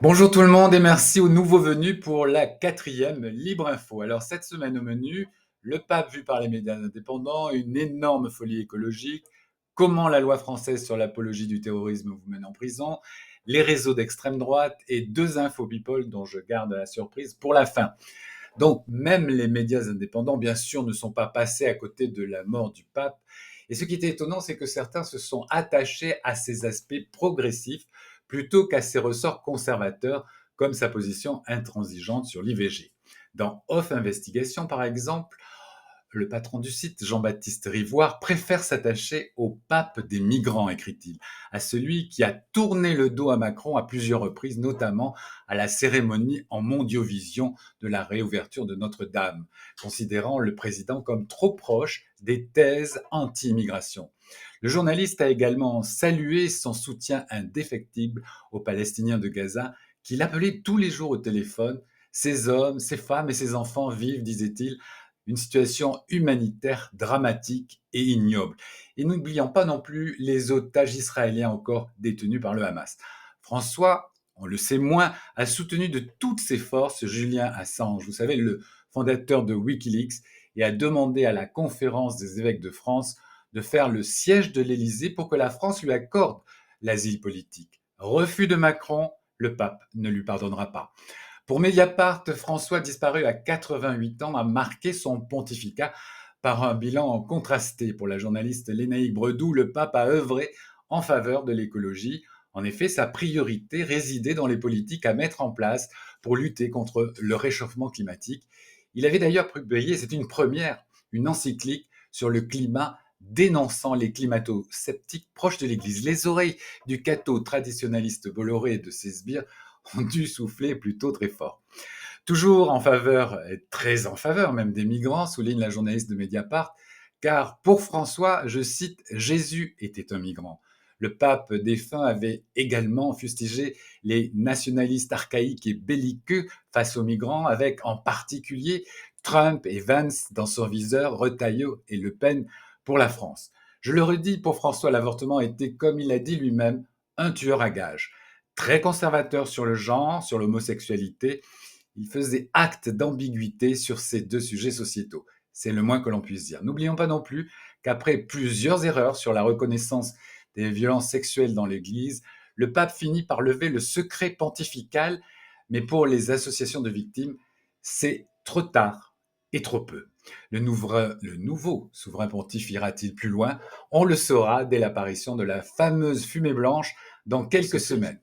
Bonjour tout le monde et merci aux nouveaux venus pour la 4e Libre Info. Alors cette semaine au menu, le pape vu par les médias indépendants, une énorme folie écologique, comment la loi française sur l'apologie du terrorisme vous mène en prison, les réseaux d'extrême droite et 2 infos people dont je garde la surprise pour la fin. Donc même les médias indépendants, bien sûr, ne sont pas passés à côté de la mort du pape. Et ce qui est étonnant, c'est que certains se sont attachés à ses aspects progressifs plutôt qu'à ses ressorts conservateurs, comme sa position intransigeante sur l'IVG. Dans Off Investigation, par exemple, le patron du site, Jean-Baptiste Rivoire, préfère s'attacher au pape des migrants, écrit-il, à celui qui a tourné le dos à Macron à plusieurs reprises, notamment à la cérémonie en mondiovision de la réouverture de Notre-Dame, considérant le président comme trop proche des thèses anti-immigration. Le journaliste a également salué son soutien indéfectible aux Palestiniens de Gaza, qu'il appelait tous les jours au téléphone. Ces hommes, ces femmes et ces enfants vivent, disait-il, une situation humanitaire dramatique et ignoble. Et n'oublions pas non plus les otages israéliens encore détenus par le Hamas. François, on le sait moins, a soutenu de toutes ses forces Julian Assange, vous savez, le fondateur de Wikileaks, et a demandé à la conférence des évêques de France de faire le siège de l'Élysée pour que la France lui accorde l'asile politique. Refus de Macron, le pape ne lui pardonnera pas. Pour Mediapart, François, disparu à 88 ans, a marqué son pontificat par un bilan contrasté. Pour la journaliste Lénaïque Bredoux, le pape a œuvré en faveur de l'écologie. En effet, sa priorité résidait dans les politiques à mettre en place pour lutter contre le réchauffement climatique. Il avait d'ailleurs publié, c'est une première, une encyclique sur le climat dénonçant les climato-sceptiques proches de l'Église. Les oreilles du catho traditionnaliste Bolloré et de ses sbires ont dû souffler plutôt très fort. Toujours en faveur, et très en faveur même des migrants, souligne la journaliste de Mediapart, car pour François, je cite, Jésus était un migrant. Le pape défunt avait également fustigé les nationalistes archaïques et belliqueux face aux migrants, avec en particulier Trump et Vance dans son viseur, Retailleau et Le Pen pour la France. Je le redis, pour François, l'avortement était, comme il l'a dit lui-même, un tueur à gages. Très conservateur sur le genre, sur l'homosexualité, il faisait acte d'ambiguïté sur ces deux sujets sociétaux. C'est le moins que l'on puisse dire. N'oublions pas non plus qu'après plusieurs erreurs sur la reconnaissance des violences sexuelles dans l'Église, le pape finit par lever le secret pontifical, mais pour les associations de victimes, c'est trop tard et trop peu. Le nouveau souverain pontife ira-t-il plus loin? On le saura dès l'apparition de la fameuse fumée blanche dans quelques semaines.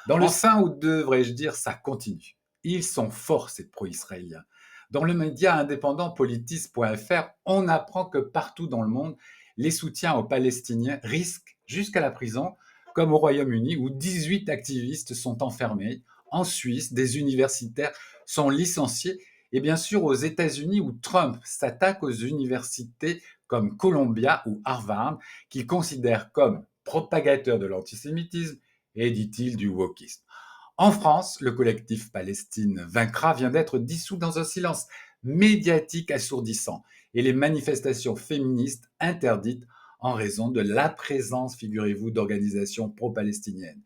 Dans le sein, ou devrais-je dire, ça continue. Ils sont forts, ces pro-israéliens. Dans le média indépendant politis.fr, on apprend que partout dans le monde, les soutiens aux Palestiniens risquent jusqu'à la prison, comme au Royaume-Uni où 18 activistes sont enfermés. En Suisse, des universitaires sont licenciés. Et bien sûr, aux États-Unis où Trump s'attaque aux universités comme Columbia ou Harvard, qu'il considère comme propagateurs de l'antisémitisme et, dit-il, du wokisme. En France, le collectif Palestine vaincra vient d'être dissous dans un silence médiatique assourdissant et les manifestations féministes interdites en raison de la présence, figurez-vous, d'organisations pro-palestiniennes.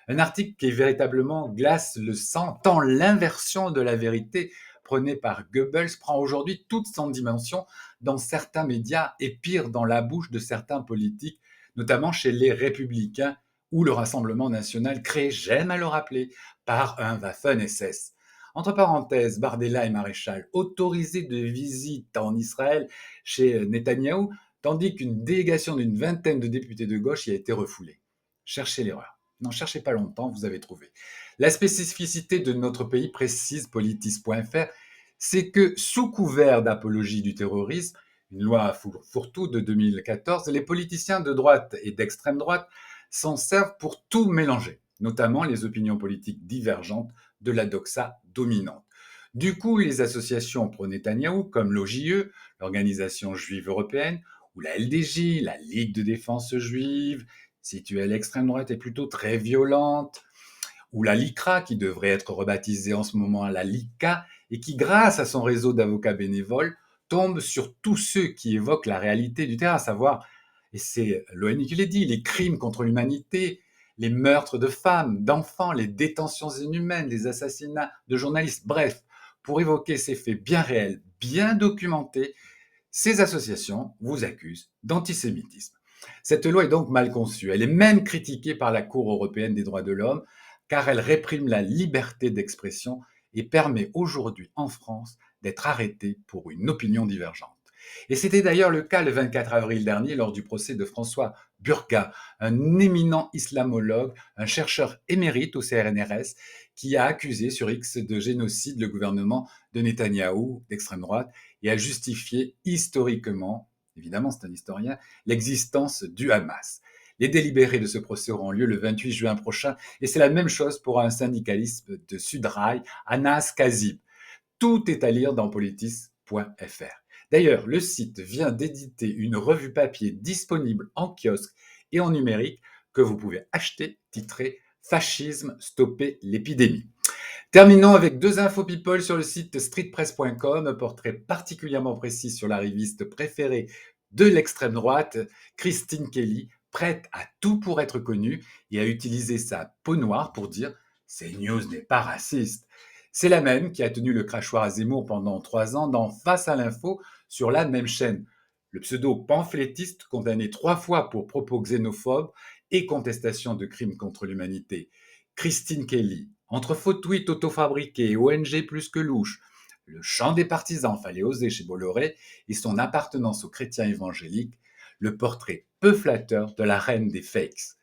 Un article qui véritablement glace le sang, tant l'inversion de la vérité prônée par Goebbels prend aujourd'hui toute son dimension dans certains médias et pire dans la bouche de certains politiques, notamment chez les Républicains ou le Rassemblement national créé, j'aime à le rappeler, par un Waffen-SS. Entre parenthèses, Bardella et Maréchal autorisés de visite en Israël chez Netanyahou, tandis qu'une délégation d'une vingtaine de députés de gauche y a été refoulée. Cherchez l'erreur. N'en cherchez pas longtemps, vous avez trouvé. La spécificité de notre pays, précise politis.fr, c'est que sous couvert d'apologie du terrorisme, une loi fourre-tout de 2014, les politiciens de droite et d'extrême droite s'en servent pour tout mélanger, notamment les opinions politiques divergentes de la doxa dominante. Du coup, les associations pro-Netanyahou, comme l'OJE, l'Organisation juive européenne, ou la LDJ, la Ligue de défense juive, située à l'extrême droite et plutôt très violente, ou la LICRA, qui devrait être rebaptisée en ce moment la LICA, et qui, grâce à son réseau d'avocats bénévoles, tombe sur tous ceux qui évoquent la réalité du terrain, à savoir, et c'est l'ONU qui l'a dit, les crimes contre l'humanité, les meurtres de femmes, d'enfants, les détentions inhumaines, les assassinats de journalistes. Bref, pour évoquer ces faits bien réels, bien documentés, ces associations vous accusent d'antisémitisme. Cette loi est donc mal conçue. Elle est même critiquée par la Cour européenne des droits de l'homme car elle réprime la liberté d'expression et permet aujourd'hui en France d'être arrêté pour une opinion divergente. Et c'était d'ailleurs le cas le 24 avril dernier lors du procès de François Burqa, un éminent islamologue, un chercheur émérite au CNRS, qui a accusé sur X de génocide le gouvernement de Netanyahou d'extrême droite et a justifié historiquement, évidemment c'est un historien, l'existence du Hamas. Les délibérés de ce procès auront lieu le 28 juin prochain et c'est la même chose pour un syndicaliste de Sudrail, Anas Kazib. Tout est à lire dans politis.fr. D'ailleurs, le site vient d'éditer une revue papier disponible en kiosque et en numérique que vous pouvez acheter titrée Fascisme, stopper l'épidémie. Terminons avec deux infos people sur le site streetpress.com, un portrait particulièrement précis sur l'arriviste préférée de l'extrême droite, Christine Kelly, prête à tout pour être connue et à utiliser sa peau noire pour dire « CNews n'est pas raciste ». C'est la même qui a tenu le crachoir à Zemmour pendant 3 ans dans Face à l'info sur la même chaîne. Le pseudo pamphlétiste condamné 3 fois pour propos xénophobes et contestation de crimes contre l'humanité. Christine Kelly, entre faux tweets auto-fabriqués, ONG plus que louche, le chant des partisans, fallait oser chez Bolloré, et son appartenance aux chrétiens évangéliques, le portrait peu flatteur de la reine des fakes.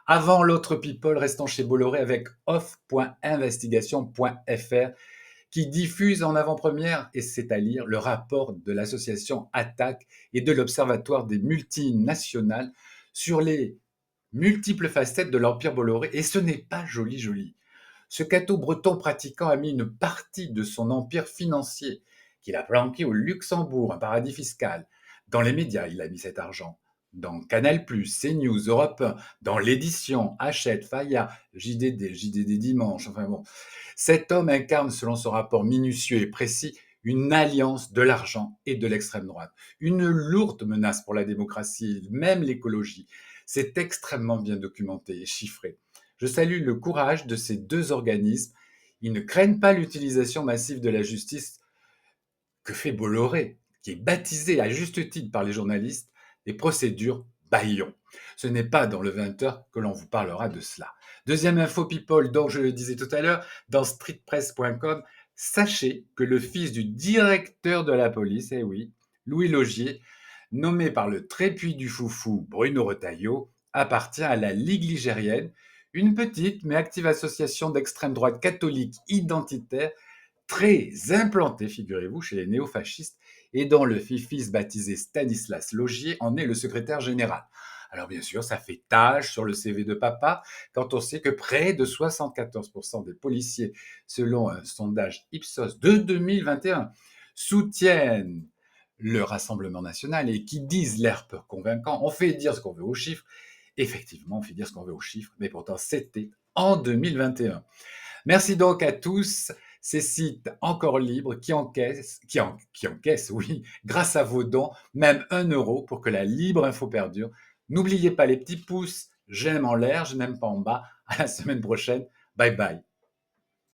Avant l'autre people, restons chez Bolloré avec off.investigation.fr qui diffuse en avant-première, et c'est à lire, le rapport de l'association Attaque et de l'Observatoire des multinationales sur les multiples facettes de l'Empire Bolloré. Et ce n'est pas joli joli. Ce cateau breton pratiquant a mis une partie de son empire financier, qu'il a planqué au Luxembourg, un paradis fiscal. Dans les médias, il a mis cet argent. Dans Canal+, CNews, Europe 1, dans l'édition, Hachette, Fayard, JDD Dimanche, enfin bon. Cet homme incarne, selon son rapport minutieux et précis, une alliance de l'argent et de l'extrême droite. Une lourde menace pour la démocratie, même l'écologie. C'est extrêmement bien documenté et chiffré. Je salue le courage de ces deux organismes. Ils ne craignent pas l'utilisation massive de la justice que fait Bolloré, qui est baptisé à juste titre par les journalistes les procédures Bayon. Ce n'est pas dans le 20h que l'on vous parlera de cela. Deuxième info people, dont je le disais tout à l'heure, dans streetpress.com, sachez que le fils du directeur de la police, eh oui, Louis Laugier, nommé par le trépuis du foufou Bruno Retailleau, appartient à la Ligue ligérienne, une petite mais active association d'extrême droite catholique identitaire très implantée, figurez-vous, chez les néofascistes et dont le fils baptisé Stanislas Laugier en est le secrétaire général. Alors bien sûr, ça fait tache sur le CV de papa quand on sait que près de 74% des policiers, selon un sondage Ipsos de 2021, soutiennent le Rassemblement national et qui disent l'air peu convaincant. On fait dire ce qu'on veut aux chiffres. Effectivement, on fait dire ce qu'on veut aux chiffres, mais pourtant c'était en 2021. Merci donc à tous ces sites encore libres qui encaissent, oui, grâce à vos dons, même 1 € pour que la libre info perdure. N'oubliez pas les petits pouces, j'aime en l'air, je n'aime pas en bas. À la semaine prochaine. Bye bye.